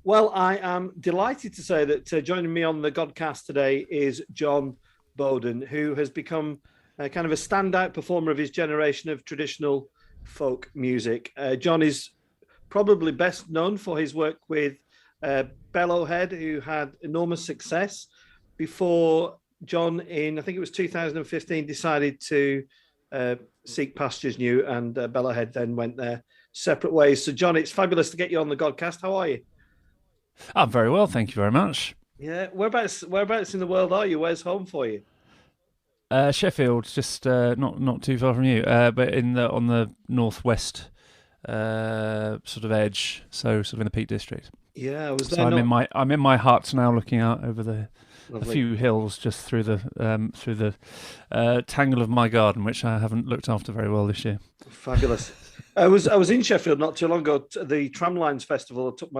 Well, I am delighted to say that joining me on the Godcast today is Jon Boden, who has become kind of a standout performer of his generation of traditional folk music. John is probably best known for his work with uh, Bellowhead, who had enormous success before John, in I think it was 2015, decided to uh, seek pastures new, and Bellowhead then went their separate ways. So, John, it's fabulous to get you on the Godcast. How are you? I'm very well, thank you very much. Yeah, whereabouts in the world are you? Where's home for you? Sheffield, just not too far from you, but in the on the northwest sort of edge, so sort of in the Peak District. Yeah, I was So there. Not I'm in my hut now, looking out over the a lovely, few hills just through the tangle of my garden, which I haven't looked after very well this year. fabulous. I was in Sheffield not too long ago. The Tramlines Festival. I took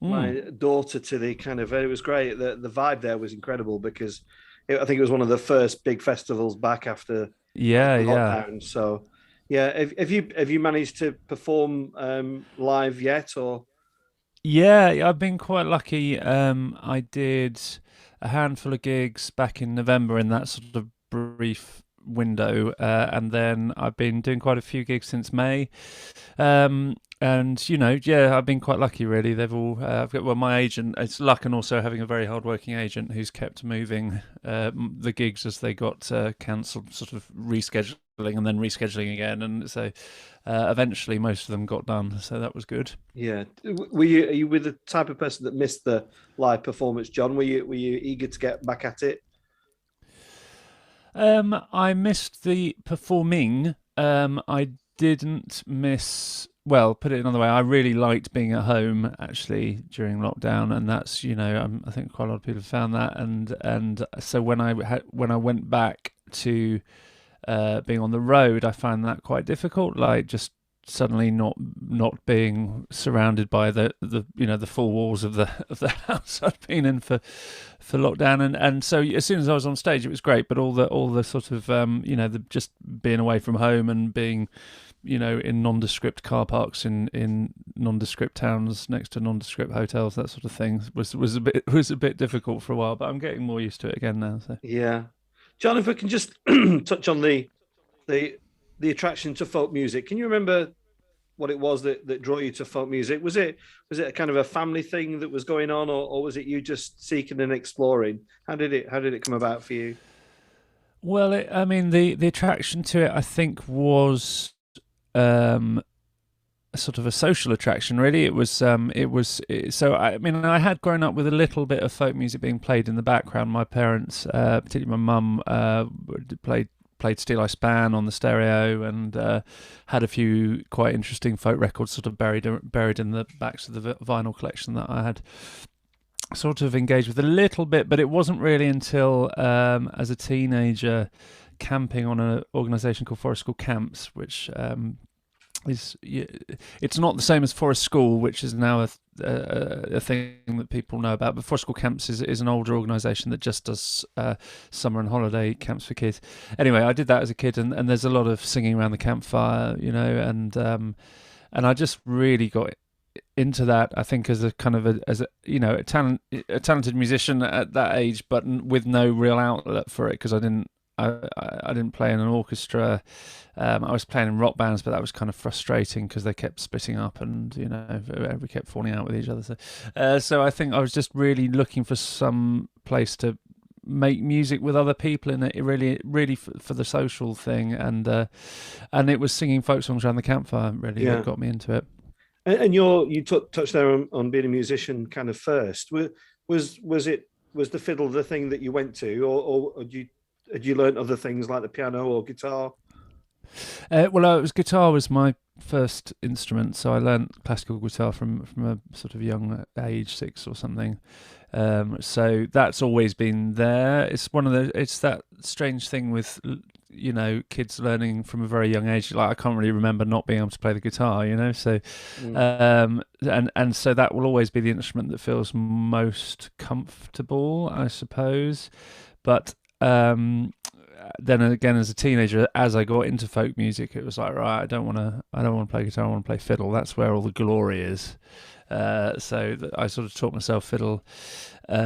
Mm. my daughter to the kind of. It was great. The vibe there was incredible because I think it was one of the first big festivals back Yeah, after yeah. lockdown. So yeah, have you managed to perform live yet or? Yeah, I've been quite lucky. I did a handful of gigs back in November in that sort of brief window, and then I've been doing quite a few gigs since May. And yeah, I've been quite lucky really. They've all I've got, well, my agent. It's luck, and also having a very hardworking agent who's kept moving the gigs as they got cancelled, sort of rescheduling and then rescheduling again, and so eventually most of them got done. So that was good. Yeah. Are you with the type of person that missed the live performance, John? Were you eager to get back at it? I missed the performing. I didn't miss. Well, put it another way, I really liked being at home actually during lockdown, and that's I think quite a lot of people have found that, and so when I went back to being on the road, I found that quite difficult. Like just suddenly not being surrounded by the four walls of the house I'd been in for lockdown, and so as soon as I was on stage it was great, but all the sort of the just being away from home and being in nondescript car parks in nondescript towns next to nondescript hotels, that sort of thing was a bit difficult for a while, but I'm getting more used to it again now. So Yeah. John, if we can just touch on the the attraction to folk music. Can you remember what it was that drew you to folk music? Was it a kind of a family thing that was going on, or was it you just seeking and exploring? How did it come about for you? well, I mean, the attraction to it, I think, was um sort of a social attraction. Really, so I mean, I had grown up with a little bit of folk music being played in the background. My parents, particularly my mum, played Steel Eye Span on the stereo, and had a few quite interesting folk records sort of buried in the backs of the vinyl collection that I had sort of engaged with a little bit. But it wasn't really until as a teenager, camping on an organisation called Forest School Camps, which is it's not the same as Forest School, which is now a thing that people know about. But Forest School Camps is an older organisation that just does summer and holiday camps for kids. Anyway, I did that as a kid, and there's a lot of singing around the campfire, and I just really got into that. I think as a kind of a talented musician at that age, but with no real outlet for it because I didn't play in an orchestra. I was playing in rock bands, but that was kind of frustrating because they kept splitting up, and we kept falling out with each other. So I think I was just really looking for some place to make music with other people in it, really for the social thing, and it was singing folk songs around the campfire really that Yeah. got me into it. And you touched there on being a musician kind of first. Was the fiddle the thing that you went to, or had you learned other things like the piano or guitar? It was guitar was my first instrument, so I learned classical guitar from a sort of young age, 6 or something. So that's always been there. It's that strange thing with kids learning from a very young age. Like I can't really remember not being able to play the guitar, so Mm. and so that will always be the instrument that feels most comfortable, I suppose. But then again, as a teenager, as I got into folk music, it was like, right, I don't want to play guitar. I want to play fiddle. That's where all the glory is. I sort of taught myself fiddle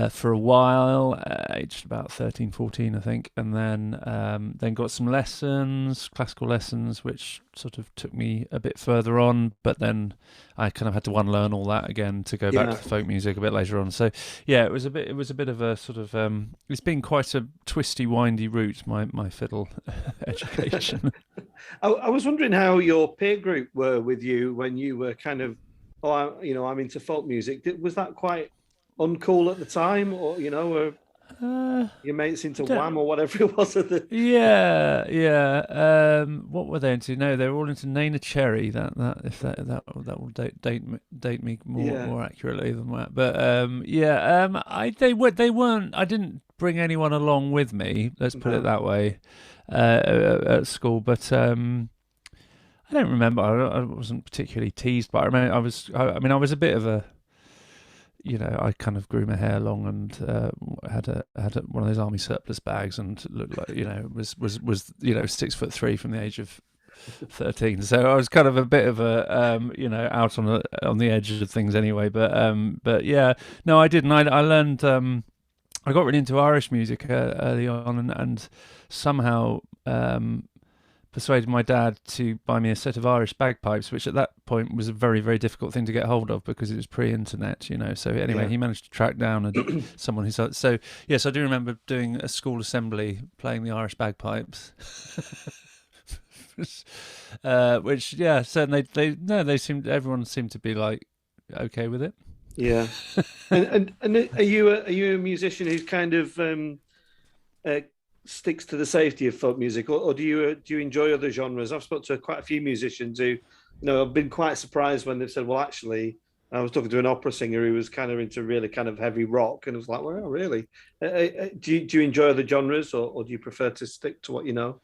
for a while, aged about 13, 14, I think, and then got some lessons, classical lessons, which sort of took me a bit further on. But then I kind of had to unlearn all that again to go back Yeah. to folk music a bit later on. So yeah, it was a bit of a sort of it's been quite a twisty, windy route, my fiddle education. I was wondering how your peer group were with you when you were kind of, oh, I'm into folk music. Was that quite uncool at the time, or were Uh, your mates I into don't. Wham or whatever it was at the? Yeah, yeah. What were they into? No, they were all into Nana Cherry. That if that will date me Yeah. more accurately than that. But yeah. They weren't. I didn't bring anyone along with me. Let's put it No. that way. At school, but I don't remember. I wasn't particularly teased, but I remember I was a bit of a, I kind of grew my hair long and had one of those army surplus bags and looked like, was 6'3" from the age of 13. So I was kind of a bit of a out on the edge of things anyway. But yeah, no, I didn't. I learned. I got really into Irish music early on, and somehow persuaded my dad to buy me a set of Irish bagpipes, which at that point was a very, very difficult thing to get hold of because it was pre-internet, So anyway, Yeah. he managed to track down someone so yes, I do remember doing a school assembly playing the Irish bagpipes. Which certainly everyone seemed to be like okay with it. Yeah. And are you a musician who's kind of uh, sticks to the safety of folk music, or do you enjoy other genres? I've spoken to quite a few musicians who, have been quite surprised when they've said, "Well, actually, I was talking to an opera singer who was kind of into really kind of heavy rock," and it was like, "Well, really? Do you enjoy other genres, or do you prefer to stick to what you know?"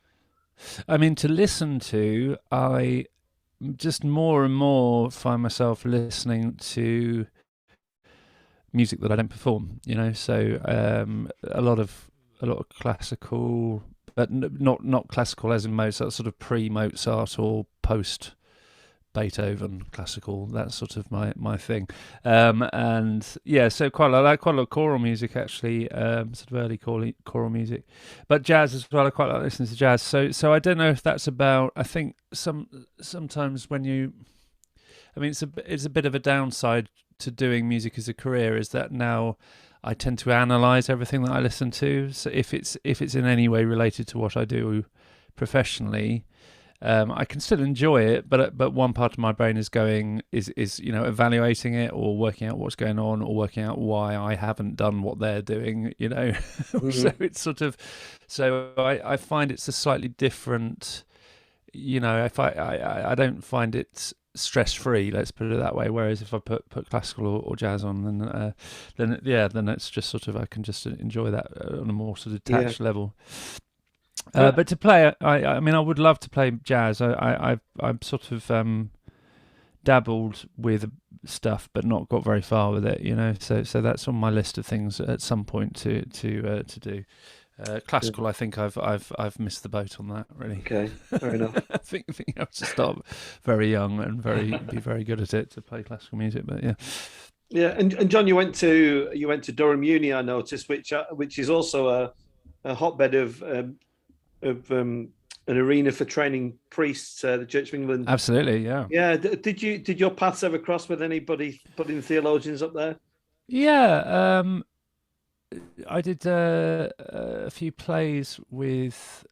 I mean, to listen to, I just more and more find myself listening to music that I don't perform. So a lot of classical, but not classical as in Mozart, sort of pre-Mozart or post Beethoven classical. That's sort of my thing. And yeah, so I like quite a lot of choral music actually, sort of early choral music, but jazz as well. I quite like listening to jazz. So I don't know if that's about. I think sometimes when you, I mean, it's a bit of a downside to doing music as a career is that now I tend to analyze everything that I listen to. So if it's in any way related to what I do professionally, I can still enjoy it, but one part of my brain is evaluating it or working out what's going on or working out why I haven't done what they're doing. So Mm-hmm. it's sort of I find it's a slightly different. If I don't find it stress free, let's put it that way. Whereas if I put classical or jazz on, then it's just sort of I can just enjoy that on a more sort of Yeah. detached level. Uh, But to play, I mean, I would love to play jazz. I've sort of dabbled with stuff, but not got very far with it. So that's on my list of things at some point to do. Classical, I think I've missed the boat on that really. okay. Fair enough. I think you have to start very young and be very good at it to play classical music. But yeah, Yeah. And John, you went to Durham Uni, I noticed, which is also a hotbed of an arena for training priests, the Church of England. absolutely, yeah. Yeah, did your paths ever cross with anybody budding theologians up there? Yeah, I did a few plays with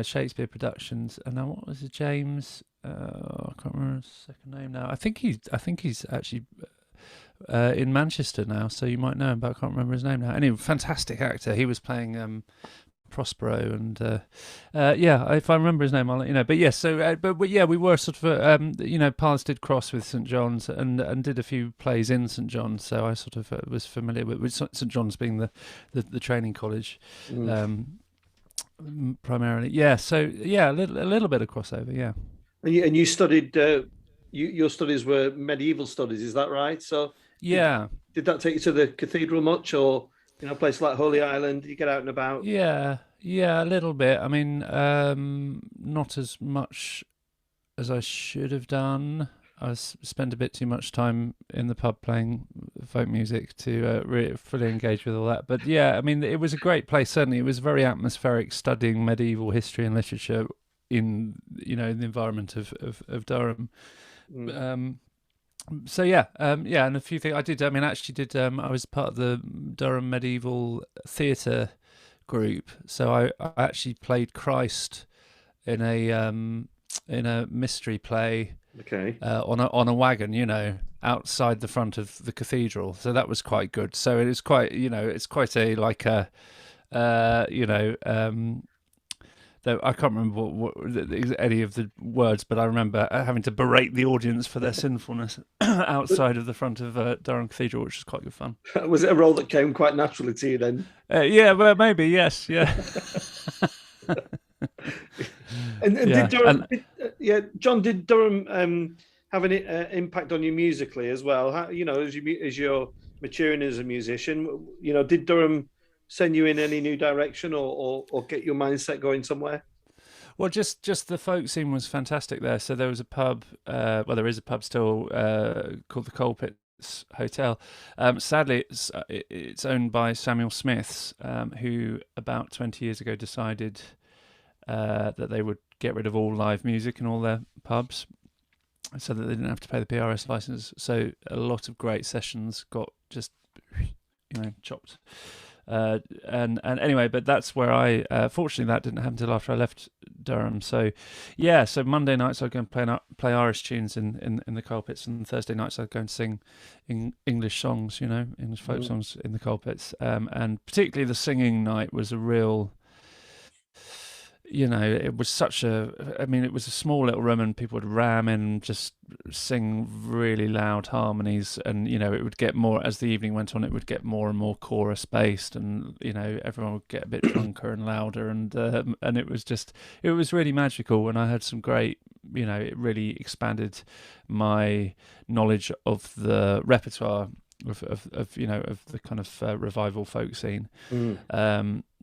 Shakespeare productions, and now what was it, James? I can't remember his second name now. I think he's actually in Manchester now, so you might know him, but I can't remember his name now. Anyway, fantastic actor. He was playing Prospero, and yeah, if I remember his name, I'll let you know. But yes, yeah, we were sort of paths did cross with St John's and did a few plays in St John's, so I sort of was familiar with St John's being the training college. Mm. Primarily, yeah. So yeah, a little bit of crossover, yeah. And you studied. Your studies were medieval studies, is that right? So did Yeah, did that take you to the cathedral much, or a place like Holy Island? Did you get out and about? yeah, a little bit. I mean, not as much as I should have done. spend a bit too much time in the pub playing folk music to really fully engage with all that. But yeah, I mean, it was a great place. Certainly, it was very atmospheric, studying medieval history and literature in in the environment of Durham. Mm. So yeah, yeah, and a few things I did. I mean, actually, did I was part of the Durham Medieval Theatre group, so I actually played Christ in a mystery play Okay. on a wagon, outside the front of the cathedral. So that was quite good. So it is quite, it's quite a like a, though I can't remember any of the words, but I remember having to berate the audience for their sinfulness outside of the front of Durham Cathedral, which was quite good fun. Was it a role that came quite naturally to you then? Yeah, well, maybe yes, yeah. And did Yeah, Durham, yeah, John, did Durham have any impact on you musically as well? How, as you're maturing as a musician, did Durham send you in any new direction or get your mindset going somewhere? well, just the folk scene was fantastic there. So there was a pub, well, there is a pub still called the Coalpits Hotel. Sadly, it's owned by Samuel Smiths, who about 20 years ago decided that they would get rid of all live music in all their pubs, so that they didn't have to pay the PRS license. So a lot of great sessions got just chopped. And anyway, but that's where I fortunately that didn't happen until after I left Durham. So yeah, so Monday nights I'd go and play Irish tunes in the coal pits, and Thursday nights I'd go and sing English songs, English folk songs in the coal pits. And particularly the singing night was a real, it was it was a small little room and people would ram in and just sing really loud harmonies. And, it would get more, as the evening went on, it would get more and more chorus based, and, everyone would get a bit drunker and louder. And it was really magical. And I had some great, it really expanded my knowledge of the repertoire of the kind of revival folk scene.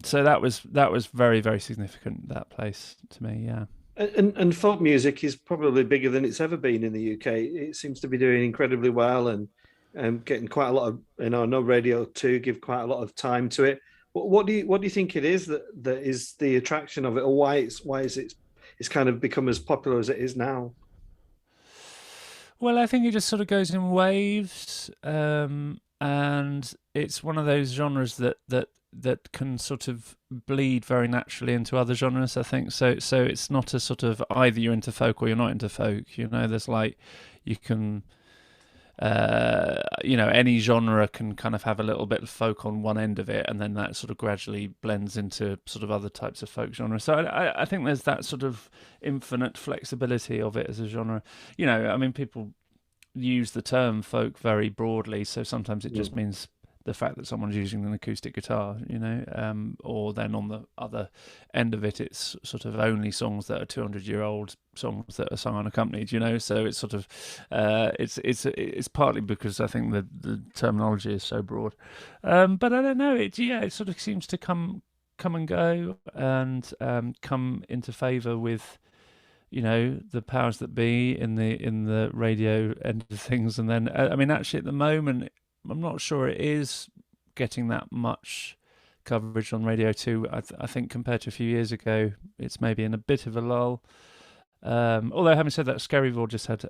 So that was very, very significant, that place, to me. Yeah. And folk music is probably bigger than it's ever been in the UK. It seems to be doing incredibly well and getting quite a lot of, I know Radio 2 give quite a lot of time to it. What do you think it is that is the attraction of it, or why it's kind of become as popular as it is now? Well, I think it just sort of goes in waves, and it's one of those genres that can sort of bleed very naturally into other genres. I think so. So it's not a sort of either you're into folk or you're not into folk. There's like you can. Any genre can kind of have a little bit of folk on one end of it, and then that sort of gradually blends into sort of other types of folk genre. So I think there's that sort of infinite flexibility of it as a genre. People use the term folk very broadly, so sometimes it just means the fact that someone's using an acoustic guitar, or then on the other end of it, it's sort of only songs that are 200-year-old songs that are sung unaccompanied, So it's sort of, it's partly because I think the terminology is so broad, but I don't know. It sort of seems to come and go and come into favour with the powers that be in the radio end of things. And then actually at the moment I'm not sure it is getting that much coverage on Radio 2. I think compared to a few years ago, it's maybe in a bit of a lull. Although having said that, Scaryville just had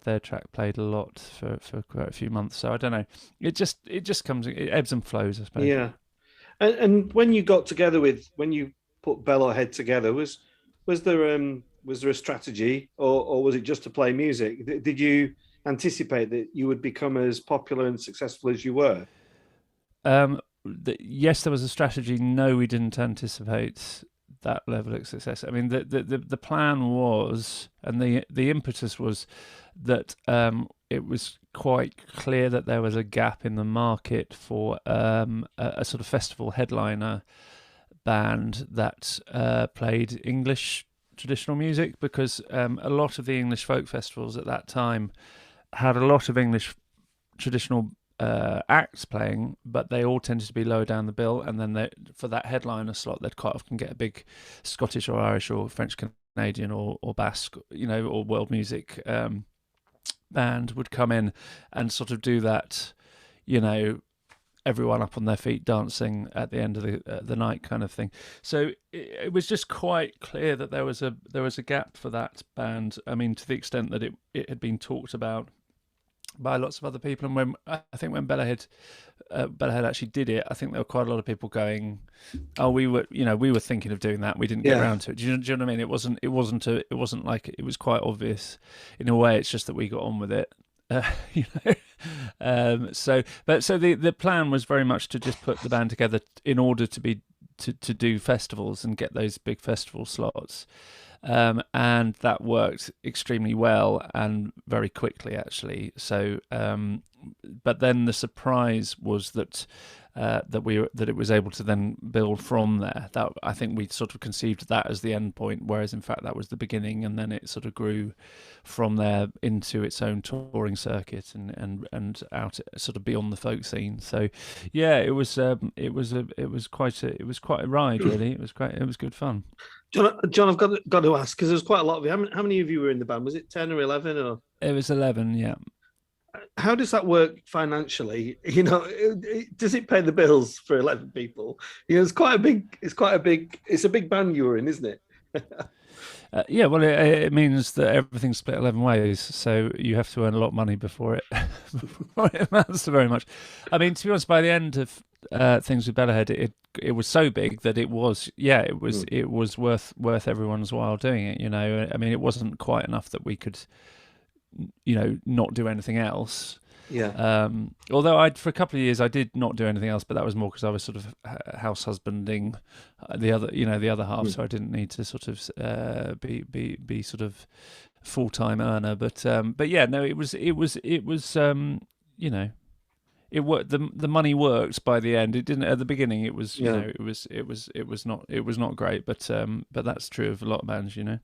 their track played a lot for quite a few months. So I don't know. It just comes, it ebbs and flows, I suppose. Yeah. And when you got together when you put Bellowhead together, was there a strategy, or was it just to play music? Did you anticipate that you would become as popular and successful as you were? Yes, there was a strategy. No, we didn't anticipate that level of success. The plan was, and the impetus was that it was quite clear that there was a gap in the market for a sort of festival headliner band that played English traditional music, because a lot of the English folk festivals at that time had a lot of English traditional acts playing, but they all tended to be lower down the bill. And then for that headliner slot, they'd quite often get a big Scottish or Irish or French Canadian or Basque, or world music band would come in and sort of do that, you know, everyone up on their feet dancing at the end of the night kind of thing. So it was just quite clear that there was a gap for that band. I mean, to the extent that it had been talked about by lots of other people. And when I think when Bellowhead actually did it, I think there were quite a lot of people going, "Oh, we were thinking of doing that. We didn't get Yeah. around to it." Do you know what I mean? It wasn't like it was quite obvious. In a way, it's just that we got on with it. You know, so the plan was very much to just put the band together in order to do festivals and get those big festival slots. And that worked extremely well and very quickly, actually. So, but then the surprise was that that it was able to then build from there. That I think we sort of conceived that as the end point, whereas in fact that was the beginning, and then it sort of grew from there into its own touring circuit and out sort of beyond the folk scene. So, yeah, it was quite a ride, really. It was good fun. John, I've got to ask because there's quite a lot of you. How many of you were in the band? Was it 10 or 11 or? It was 11, yeah. How does that work financially? You know, does it pay the bills for 11 people? You know, it's a big band you were in, isn't it? Yeah, well, it means that everything's split 11 ways, so you have to earn a lot of money before it before it amounts to very much. I mean, to be honest, by the end of things with Bellowhead, it was so big that it was worth everyone's while doing it. You know, I mean, it wasn't quite enough that we could, you know, not do anything else. Yeah. Although for a couple of years I did not do anything else, but that was more because I was sort of house husbanding the other half, so I didn't need to sort of be sort of full-time earner. But yeah, no, it was you know, it worked. The money worked by the end. It didn't at the beginning. It was you Yeah. know it was not great, but that's true of a lot of bands, you know.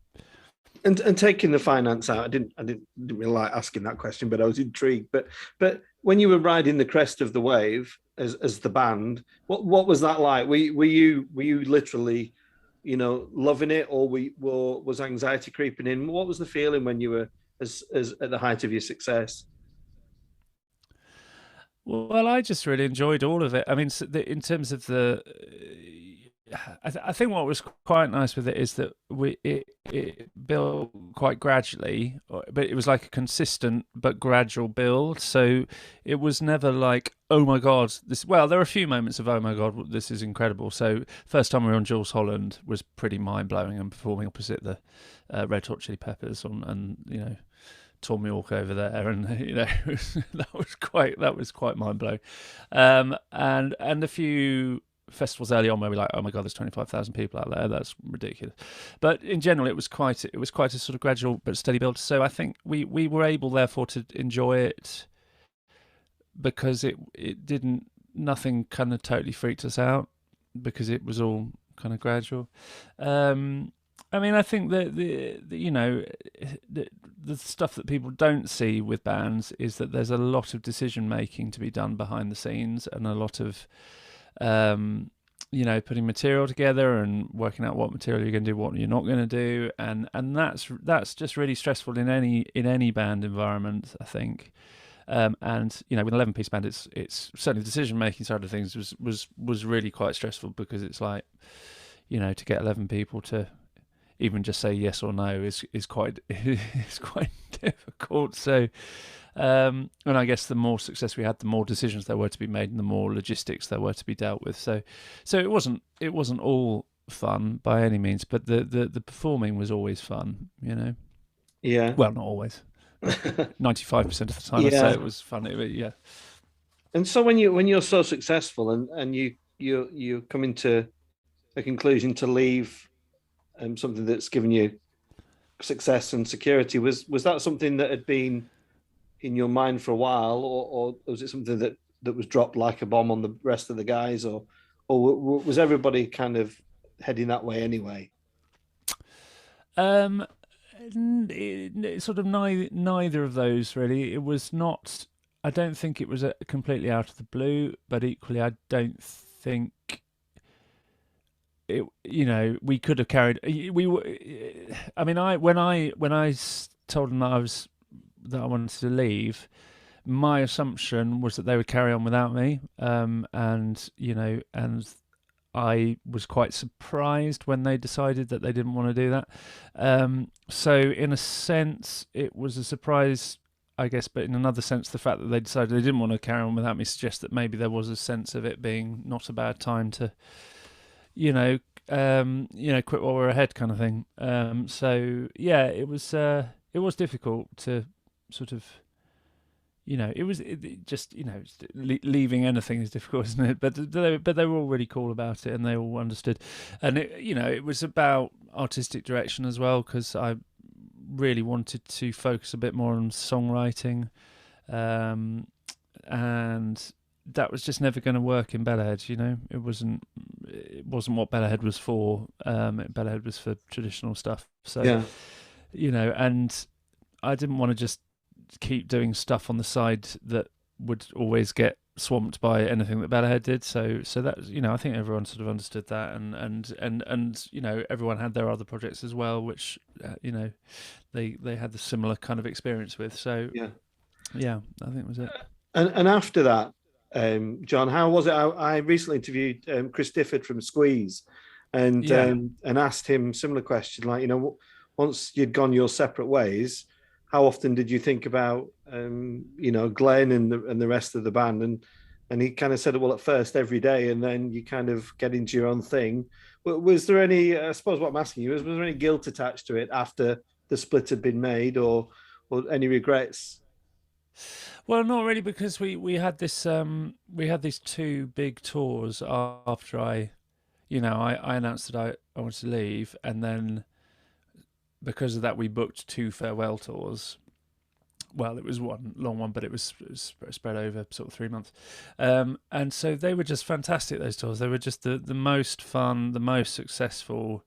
And taking the finance out, I didn't really like asking that question, but I was intrigued. But when you were riding the crest of the wave as the band, what was that like? Were you literally, you know, loving it, or was anxiety creeping in? What was the feeling when you were as at the height of your success? Well, I just really enjoyed all of it. I mean, in terms of I think what was quite nice with it is that it built quite gradually, but it was like a consistent but gradual build. So it was never like, oh my god, this. Well, there were a few moments of oh my god, this is incredible. So first time we were on Jules Holland was pretty mind blowing, and performing opposite the Red Hot Chili Peppers and you know. Tom York over there, and you know that was quite mind blowing, and a few festivals early on where we're like, oh my god, there's 25,000 people out there, that's ridiculous. But in general, it was quite a sort of gradual but steady build. So I think we were able, therefore, to enjoy it because it didn't nothing kind of totally freaked us out because it was all kind of gradual. I mean, I think that the you know the stuff that people don't see with bands is that there's a lot of decision making to be done behind the scenes and a lot of you know, putting material together and working out what material you're going to do, what you're not going to do, and that's just really stressful in any band environment, I think. And you know, with an 11-piece band, it's certainly the decision making side of things was really quite stressful because it's like, you know, to get 11 people to even just say yes or no is quite is quite difficult. So, and I guess the more success we had, the more decisions there were to be made, and the more logistics there were to be dealt with. So it wasn't all fun by any means, but the performing was always fun. You know, Yeah. well, not always, but 95% of the time, I'd say Yeah. it was fun. Yeah. And so when you're so successful and you come into a conclusion to leave something that's given you success and security, was that something that had been in your mind for a while, or was it something that was dropped like a bomb on the rest of the guys, or was everybody kind of heading that way anyway? Um, sort of neither of those really. It was not. I don't think it was completely out of the blue, but equally, I don't think it. You know, we could have carried. We were. I mean, I when I told them that I was that I wanted to leave, my assumption was that they would carry on without me, and I was quite surprised when they decided that they didn't want to do that. So in a sense, it was a surprise, I guess, but in another sense, the fact that they decided they didn't want to carry on without me suggests that maybe there was a sense of it being not a bad time to, quit while we're ahead, kind of thing. So yeah, it was difficult to sort of, it just, leaving anything is difficult, isn't it? But they were all really cool about it, and they all understood. And it was about artistic direction as well, because I really wanted to focus a bit more on songwriting, and that was just never going to work in Bellowhead. It wasn't what Bellowhead was for. Bellowhead was for traditional stuff. So Yeah. and I didn't want to just keep doing stuff on the side that would always get swamped by anything that Bellowhead did. So that, I think everyone sort of understood that, and everyone had their other projects as well, which they had the similar kind of experience with. So Yeah. yeah, I think it was it. And after that, John, how was it? I recently interviewed Chris Difford from Squeeze, and Yeah. and asked him similar question, like, once you'd gone your separate ways, how often did you think about Glenn and the rest of the band? And he kind of said, well, at first every day, and then you kind of get into your own thing. Was there any? I suppose what I'm asking you is, was there any guilt attached to it after the split had been made, or any regrets? Well, not really, because we had these two big tours after I announced that I wanted to leave, and then because of that we booked two farewell tours. Well, it was one long one, but it was spread over sort of 3 months, and so they were just fantastic. Those tours, they were just the most fun, the most successful,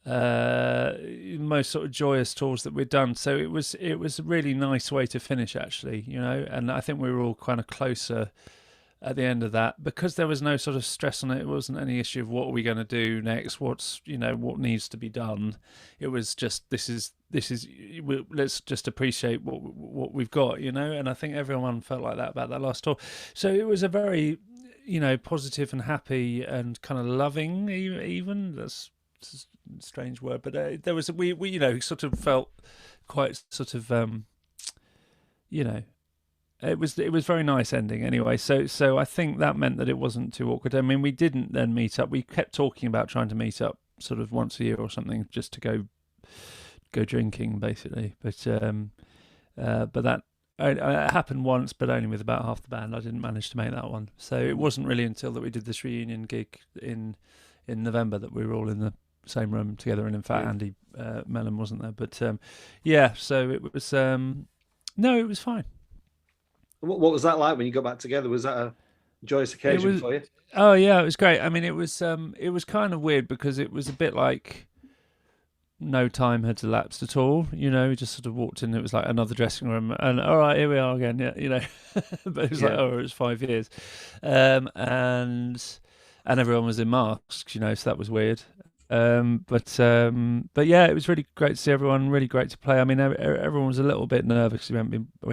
most sort of joyous tours that we'd done. So it was a really nice way to finish, actually, and I think we were all kind of closer at the end of that, because there was no sort of stress on it. It wasn't any issue of what are we going to do next, what needs to be done. It was just, let's just appreciate what we've got, and I think everyone felt like that about that last tour. So it was a very positive and happy and kind of loving, even that's a strange word, but there was we sort of felt quite sort of it was very nice ending anyway. So I think that meant that it wasn't too awkward. I mean, we didn't then meet up. We kept talking about trying to meet up sort of once a year or something, just to go drinking, basically. But that happened once, but only with about half the band. I didn't manage to make that one. So it wasn't really until that we did this reunion gig in November that we were all in the same room together. And in fact, Andy Mellon wasn't there. But yeah, so it was no, it was fine. What was that like when you got back together? Was that a joyous occasion for you? Oh yeah, it was great. I mean, it was kind of weird, because it was a bit like no time had elapsed at all. We just sort of walked in. It was like another dressing room, and all right, here we are again. Yeah, but it was like, oh, it was 5 years, and everyone was in masks. So that was weird. But yeah, it was really great to see everyone. Really great to play. I mean, everyone was a little bit nervous. We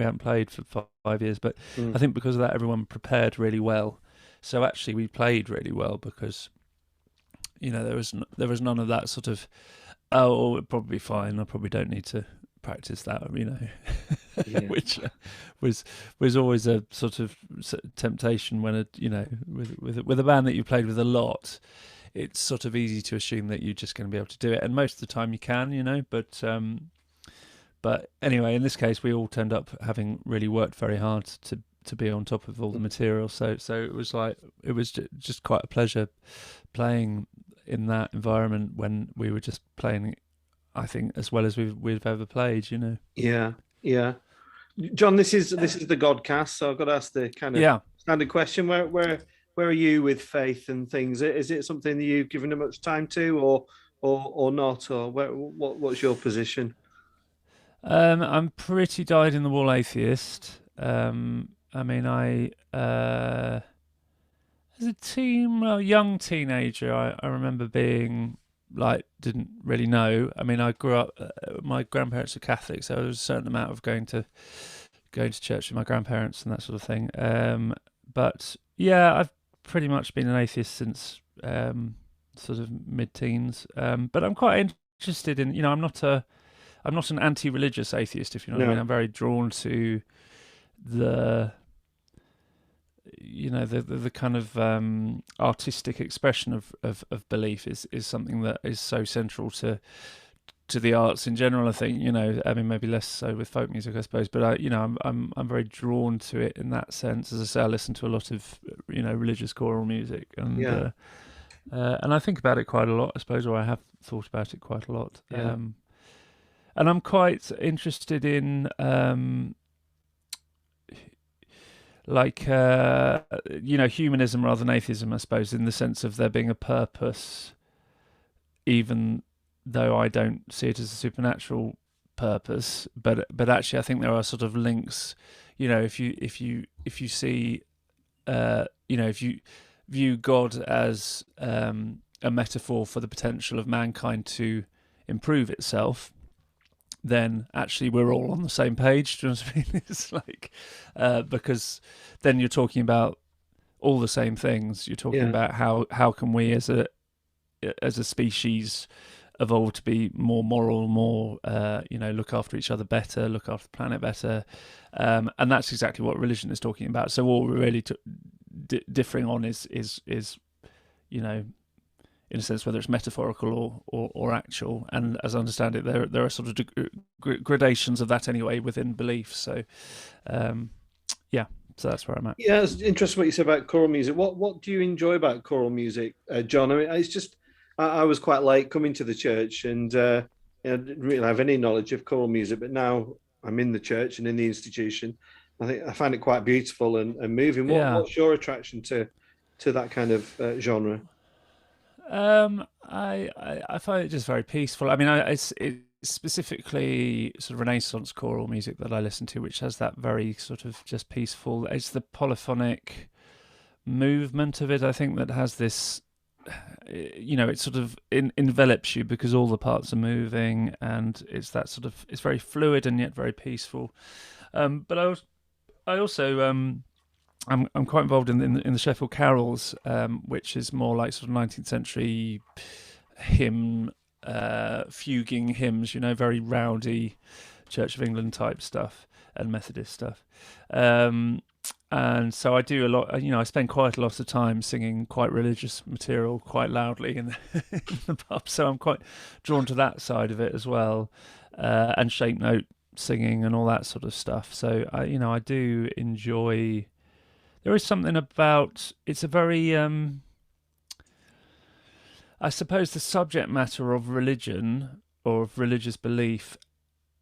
hadn't played for 5 years, but I think because of that, everyone prepared really well. So actually, we played really well, because there was none of that sort of, oh, it'll probably be fine. I probably don't need to practice that, which was always a sort of temptation when with a band that you played with a lot. It's sort of easy to assume that you're just going to be able to do it, and most of the time you can, but anyway, in this case, we all turned up having really worked very hard to be on top of all the material. So it was just quite a pleasure playing in that environment when we were just playing, I think, as well as we've ever played. Yeah, yeah. John, this is the Godcast, so I've got to ask the kind of standard question: where are you with faith and things? Is it something that you've given it much time to, or not, or what's your position? I'm pretty dyed-in-the-wool atheist. I mean, as a young teenager, I remember being like didn't really know. I mean, I grew up. My grandparents are Catholic, so there was a certain amount of going to church with my grandparents and that sort of thing. But yeah, I've pretty much been an atheist since sort of mid-teens. But I'm quite interested in, I'm not an anti-religious atheist, if you know what I mean. No. I'm very drawn to the, the kind of artistic expression of belief is something that is so central to the arts in general. I think, I mean, maybe less so with folk music, I suppose, but I'm very drawn to it in that sense. As I say, I listen to a lot of religious choral music, Yeah. and I think about it quite a lot, I suppose, or I have thought about it quite a lot. Yeah. And I'm quite interested in humanism rather than atheism, I suppose, in the sense of there being a purpose, even though I don't see it as a supernatural purpose. But actually, I think there are sort of links. If you see, if you view God as a metaphor for the potential of mankind to improve itself, then actually we're all on the same page. Do you know what I mean? It's like because then you're talking about all the same things. You're talking about how can we as a species evolve to be more moral, more look after each other better, look after the planet better, and that's exactly what religion is talking about. So all we're really differing on is in a sense, whether it's metaphorical or actual. And as I understand it, there are sort of gradations of that anyway within belief. So, so that's where I'm at. Yeah, it's interesting what you said about choral music. What do you enjoy about choral music, John? I mean, it's just I was quite late coming to the church, and didn't really have any knowledge of choral music. But now I'm in the church and in the institution. I think I find it quite beautiful and moving. What's your attraction to that kind of genre? I find it just very peaceful. I mean, it's specifically sort of Renaissance choral music that I listen to, which has that very sort of just peaceful. It's the polyphonic movement of it, I think, that has this. It sort of envelops you because all the parts are moving, and it's that sort of. It's very fluid and yet very peaceful. But I also. I'm quite involved in the Sheffield Carols, which is more like sort of 19th century hymn, fuguing hymns, very rowdy Church of England type stuff and Methodist stuff. And so I do a lot, I spend quite a lot of time singing quite religious material quite loudly in the pub. So I'm quite drawn to that side of it as well, and shape note singing and all that sort of stuff. So I do enjoy. There is something about it's a very I suppose the subject matter of religion or of religious belief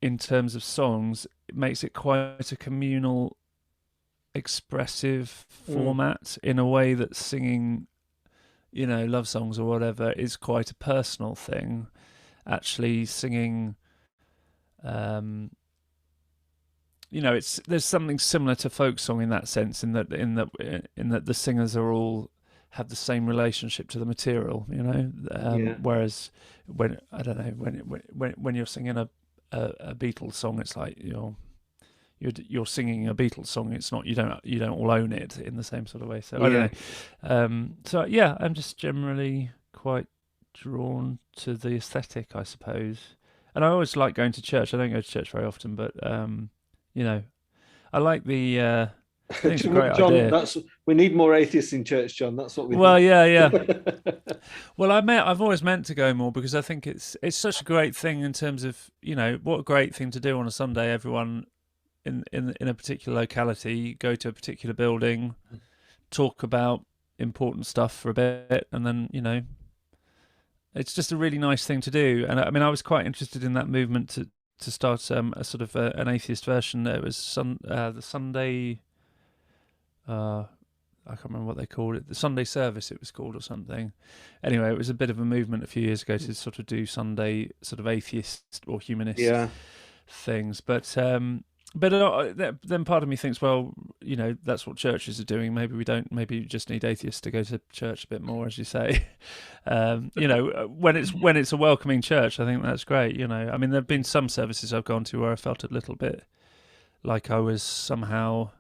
in terms of songs, it makes it quite a communal, expressive format in a way that singing, love songs or whatever is quite a personal thing. Actually singing there's something similar to folk song in that sense, in that the singers are all have the same relationship to the material, Whereas when I don't know when you're singing a Beatles song, it's like you're singing a Beatles song. It's not you don't all own it in the same sort of way. So I don't know. So yeah, I'm just generally quite drawn to the aesthetic, I suppose. And I always like going to church. I don't go to church very often, but I like the. I think it's a great John, idea. We need more atheists in church, John. That's what we. Well, need. yeah. Well, I've always meant to go more because I think it's such a great thing in terms of what a great thing to do on a Sunday. Everyone in a particular locality go to a particular building, talk about important stuff for a bit, and then it's just a really nice thing to do. And I mean, I was quite interested in that movement to start a sort of an atheist version. It was the Sunday. I can't remember what they called it. The Sunday service, it was called, or something. Anyway, it was a bit of a movement a few years ago to sort of do Sunday sort of atheist or humanist things. But But then part of me thinks, well, that's what churches are doing. Maybe we don't. Maybe you just need atheists to go to church a bit more, as you say. When it's a welcoming church, I think that's great. I mean, there've been some services I've gone to where I felt a little bit like I was somehow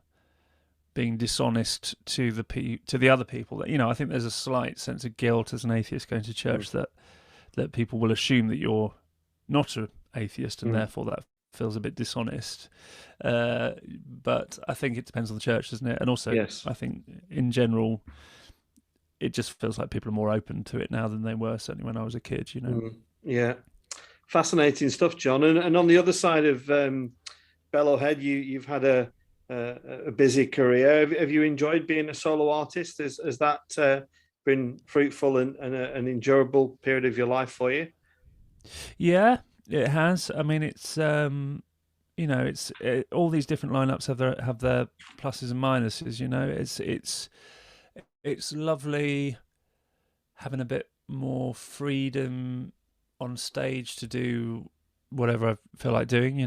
being dishonest to the other people. I think there's a slight sense of guilt as an atheist going to church that people will assume that you're not an atheist, and therefore that feels a bit dishonest. But I think it depends on the church, doesn't it? And also, yes. I think in general, it just feels like people are more open to it now than they were certainly when I was a kid. Yeah, fascinating stuff, John. And on the other side of Bellowhead, you've had a busy career. Have you enjoyed being a solo artist? Has that been fruitful and an endurable period of your life for you? Yeah, it has. I mean, it's all these different lineups have their pluses and minuses. It's lovely having a bit more freedom on stage to do whatever I feel like doing,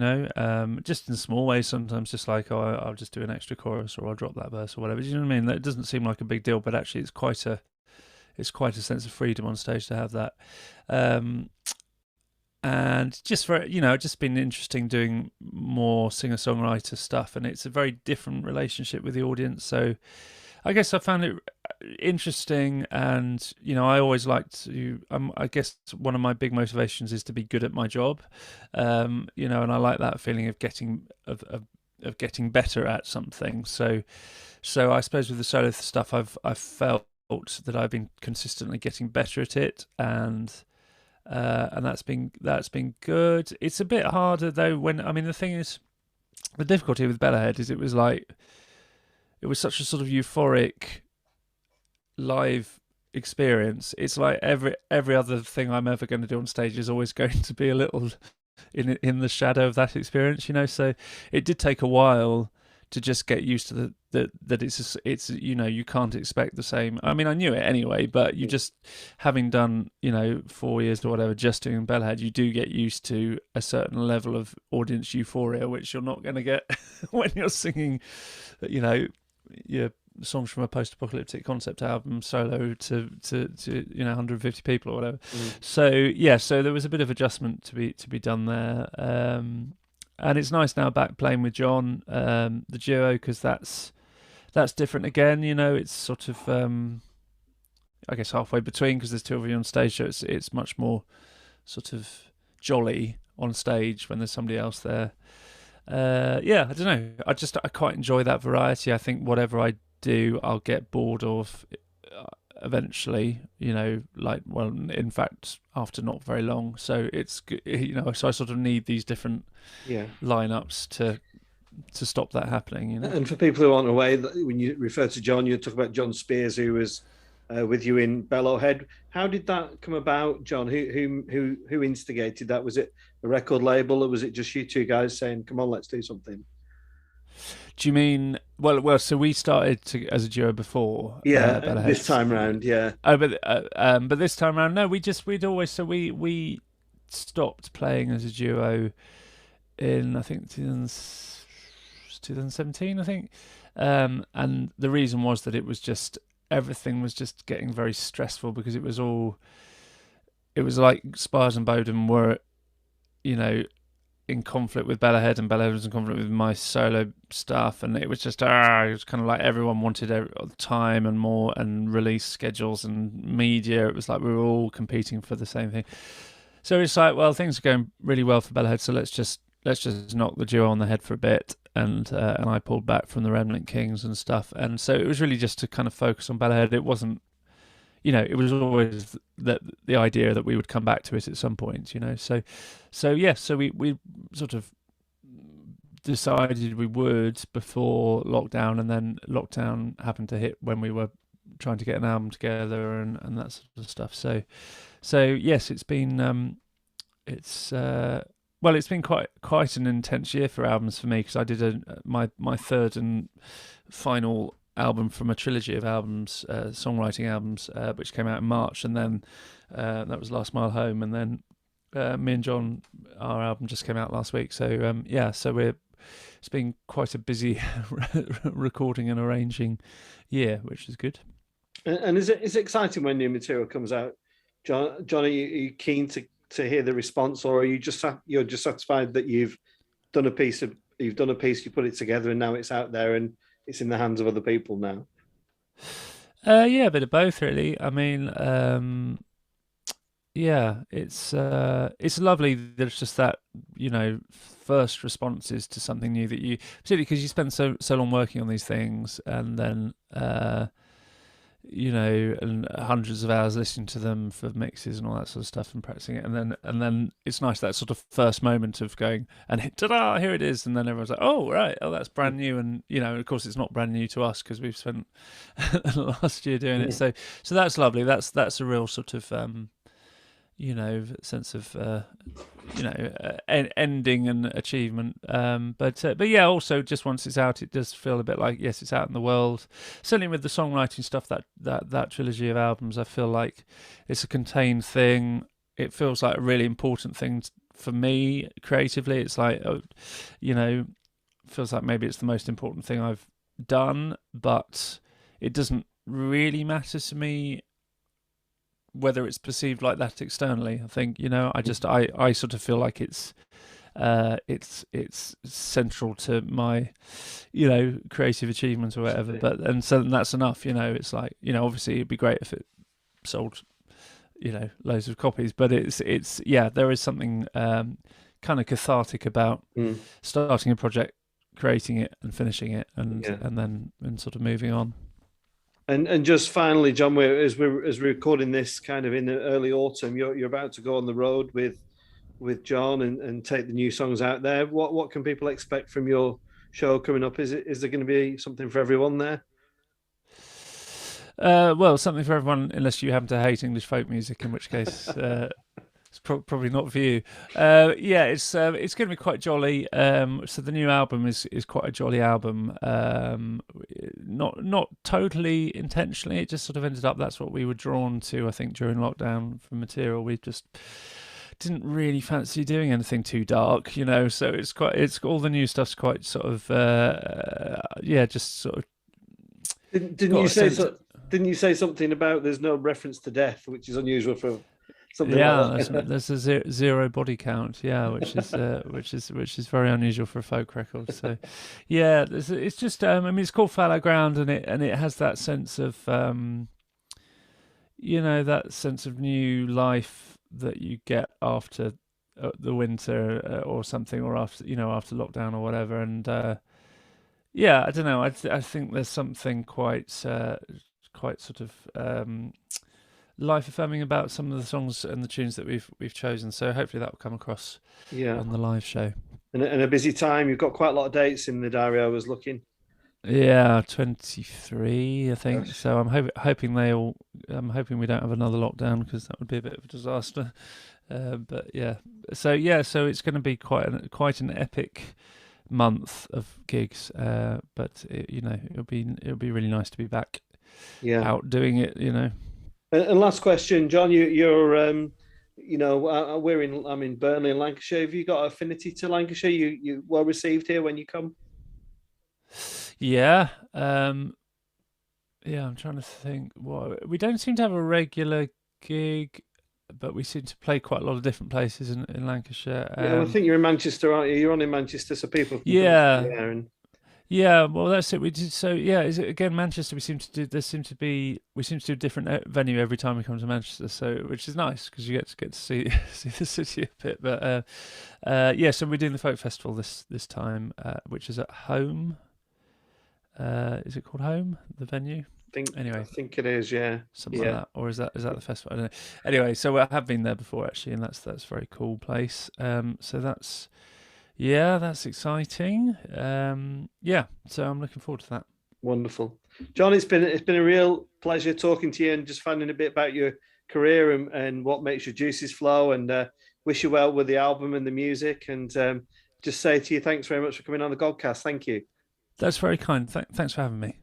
just in small ways sometimes, just like, I'll just do an extra chorus or I'll drop that verse or whatever. Do you know what I mean? That doesn't seem like a big deal, but actually it's quite a sense of freedom on stage to have that. And just for, it's just been interesting doing more singer-songwriter stuff, and it's a very different relationship with the audience. So I guess I found it interesting, and I always like to. I guess one of my big motivations is to be good at my job, and I like that feeling of getting getting better at something. So I suppose with the solo stuff, I've felt that I've been consistently getting better at it, and that's been good. It's a bit harder though the thing is, the difficulty with Bellowhead is it was such a sort of euphoric live experience. It's like every other thing I'm ever going to do on stage is always going to be a little in the shadow of that experience, So it did take a while to just get used to that it's you can't expect the same. I mean, I knew it anyway, but you just, having done 4 years or whatever just doing Bellowhead, you do get used to a certain level of audience euphoria, which you're not going to get when you're singing your songs from a post-apocalyptic concept album solo to 150 people or whatever. So there was a bit of adjustment to be done there, and it's nice now back playing with John, the duo, because that's different again. It's sort of I guess halfway between, because there's two of you on stage, so it's much more sort of jolly on stage when there's somebody else there. I don't know. I quite enjoy that variety. I think whatever I do, I'll get bored of eventually. In fact, after not very long. So it's so I sort of need these different lineups to stop that happening. And for people who aren't aware, when you refer to John, you talk about John Spiers, who was with you in Bellowhead. How did that come about, John? Who instigated that? Was it a record label, or was it just you two guys saying, "Come on, let's do something"? Do you mean so we started as a duo before? This time round, yeah. Oh, but this time round, no. We stopped playing as a duo in, I think, 2017, I think. And the reason was that everything was just getting very stressful, because it was like Spiers and Boden were, in conflict with Bellowhead, and Bellowhead was in conflict with my solo stuff, and it was just it was kind of like everyone wanted time and more, and release schedules and media. It was like we were all competing for the same thing. So it's like, well, things are going really well for Bellowhead, so let's just knock the duo on the head for a bit. And I pulled back from the Remnant Kings and stuff, and so it was really just to kind of focus on Bellowhead. It wasn't, it was always the idea that we would come back to it at some point, So we sort of decided we would before lockdown, and then lockdown happened to hit when we were trying to get an album together and that sort of stuff. So yes, it's been it's been quite an intense year for albums for me, because I did my third and final album from a trilogy of albums, songwriting albums, which came out in March, and then that was Last Mile Home, and then me and John, our album just came out last week. So so it's been quite a busy recording and arranging year, which is good. And is it exciting when new material comes out, John? John, are you keen to hear the response, or are you you're just satisfied that done a piece you've done a piece, you put it together, and now it's out there and it's in the hands of other people now? Yeah, a bit of both, really. I mean, yeah, it's lovely that it's just that, first responses to something new that you, particularly because you spend so long working on these things, and then and hundreds of hours listening to them for mixes and all that sort of stuff and practicing it, and then it's nice that sort of first moment of going and ta-da, here it is, and then everyone's like, oh right, oh that's brand new, and of course it's not brand new to us because we've spent the last year doing it, so that's lovely. That's a real sort of sense of ending and achievement. But yeah, also just once it's out, it does feel a bit like, yes, it's out in the world. Certainly with the songwriting stuff, that trilogy of albums, I feel like it's a contained thing. It feels like a really important thing for me creatively. It's like, feels like maybe it's the most important thing I've done, but it doesn't really matter to me whether it's perceived like that externally. I think I sort of feel like it's central to my creative achievements or whatever. But and so that's enough. It's like obviously it'd be great if it sold loads of copies, but it's there is something kind of cathartic about starting a project, creating it and finishing it, and then sort of moving on. And just finally, John, as we're recording this kind of in the early autumn, you're about to go on the road with John and take the new songs out there. What can people expect from your show coming up? Is there going to be something for everyone there? Well, something for everyone, unless you happen to hate English folk music, in which case it's probably not for you. It's going to be quite jolly. So the new album is quite a jolly album. Not totally intentionally. It just sort of ended up that's what we were drawn to, I think, during lockdown for material. We just didn't really fancy doing anything too dark, So it's all the new stuff's quite sort of just sort of. Didn't you say something about there's no reference to death, which is unusual for something like that? There's a zero body count, which is very unusual for a folk record. So, it's just it's called Fallow Ground, and it has that sense of that sense of new life that you get after the winter or something, or after after lockdown or whatever, and I don't know. I think there's something quite sort of life affirming about some of the songs and the tunes that we've chosen. So hopefully that will come across on the live show. And a busy time. You've got quite a lot of dates in the diary. I was looking. Yeah, 23, I think. Gosh. So I'm hoping we don't have another lockdown, because that would be a bit of a disaster. But so it's going to be quite an epic month of gigs. But it'll be really nice to be back out doing it. And last question, John, you're I'm in Burnley in Lancashire. Have you got affinity to Lancashire? You well received here when you come? Yeah. I'm trying to think. We don't seem to have a regular gig, but we seem to play quite a lot of different places in Lancashire. I think you're in Manchester, aren't you? You're on in Manchester, so people. Yeah, well, that's it. We did again Manchester. We seem to do a different venue every time we come to Manchester, so which is nice because you get to see the city a bit. But so we're doing the folk festival this time, which is at Home. Is it called Home? The venue? I think it is. Yeah, something like that. Or is that the festival? I don't know. Anyway, so I have been there before actually, and that's a very cool place. So that's. Yeah, that's exciting. So I'm looking forward to that. Wonderful, John. It's been a real pleasure talking to you and just finding a bit about your career and what makes your juices flow. And wish you well with the album and the music. And just say to you, thanks very much for coming on the Godcast. Thank you. That's very kind. Thanks for having me.